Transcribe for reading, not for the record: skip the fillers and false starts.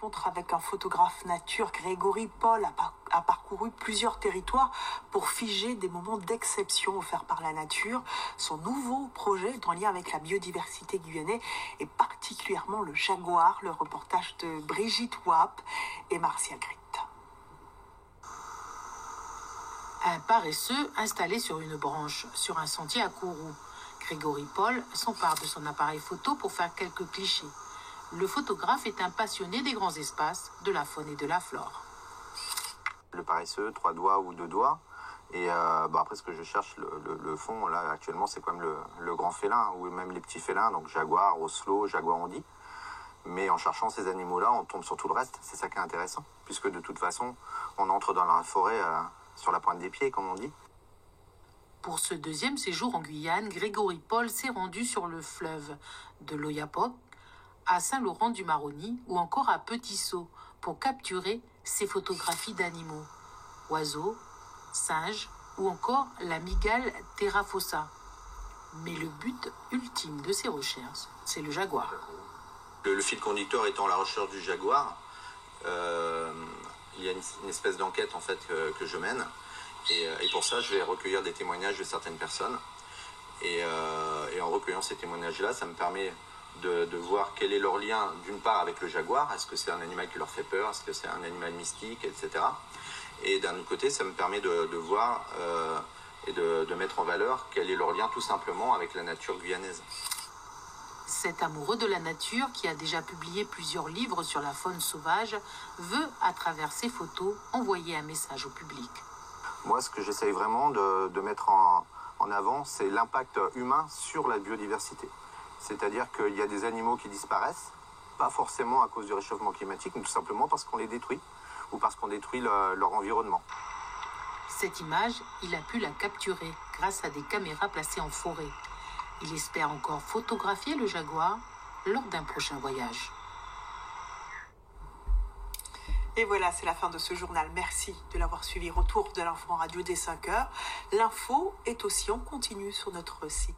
rencontre avec un photographe nature. Grégory Paul a parcouru plusieurs territoires pour figer des moments d'exception offerts par la nature. Son nouveau projet est en lien avec la biodiversité guyanaise et particulièrement le jaguar. Le reportage de Brigitte Wap et Marcia Grit. Un paresseux installé sur une branche, sur un sentier à Kourou. Grégory Paul s'empare de son appareil photo pour faire quelques clichés. Le photographe est un passionné des grands espaces, de la faune et de la flore. Le paresseux, 3 doigts ou 2 doigts. Et après, ce que je cherche, le fond, là, actuellement, c'est quand même le grand félin, ou même les petits félins, donc jaguar, oslo, jaguar on dit. Mais en cherchant ces animaux-là, on tombe sur tout le reste. C'est ça qui est intéressant, puisque de toute façon, on entre dans la forêt sur la pointe des pieds, comme on dit. Pour ce deuxième séjour en Guyane, Grégory Paul s'est rendu sur le fleuve de l'Oyapock, à Saint-Laurent-du-Maroni ou encore à Petit-Saut pour capturer ces photographies d'animaux, oiseaux, singes ou encore la mygale Terrafossa. Mais le but ultime de ces recherches, c'est le jaguar. Le fil conducteur étant la recherche du jaguar, il y a une espèce d'enquête en fait que je mène. Et pour ça, je vais recueillir des témoignages de certaines personnes. Et en recueillant ces témoignages-là, ça me permet de voir quel est leur lien, d'une part, avec le jaguar. Est-ce que c'est un animal qui leur fait peur? Est-ce que c'est un animal mystique, etc. Et d'un autre côté, ça me permet de voir et de mettre en valeur quel est leur lien, tout simplement, avec la nature guyanaise. Cet amoureux de la nature, qui a déjà publié plusieurs livres sur la faune sauvage, veut, à travers ses photos, envoyer un message au public. Moi, ce que j'essaye vraiment de mettre en avant, c'est l'impact humain sur la biodiversité. C'est-à-dire qu'il y a des animaux qui disparaissent, pas forcément à cause du réchauffement climatique, mais tout simplement parce qu'on les détruit ou parce qu'on détruit leur environnement. Cette image, il a pu la capturer grâce à des caméras placées en forêt. Il espère encore photographier le jaguar lors d'un prochain voyage. Et voilà, c'est la fin de ce journal. Merci de l'avoir suivi. Retour de l'info en radio dès 5 heures. L'info est aussi en continu sur notre site.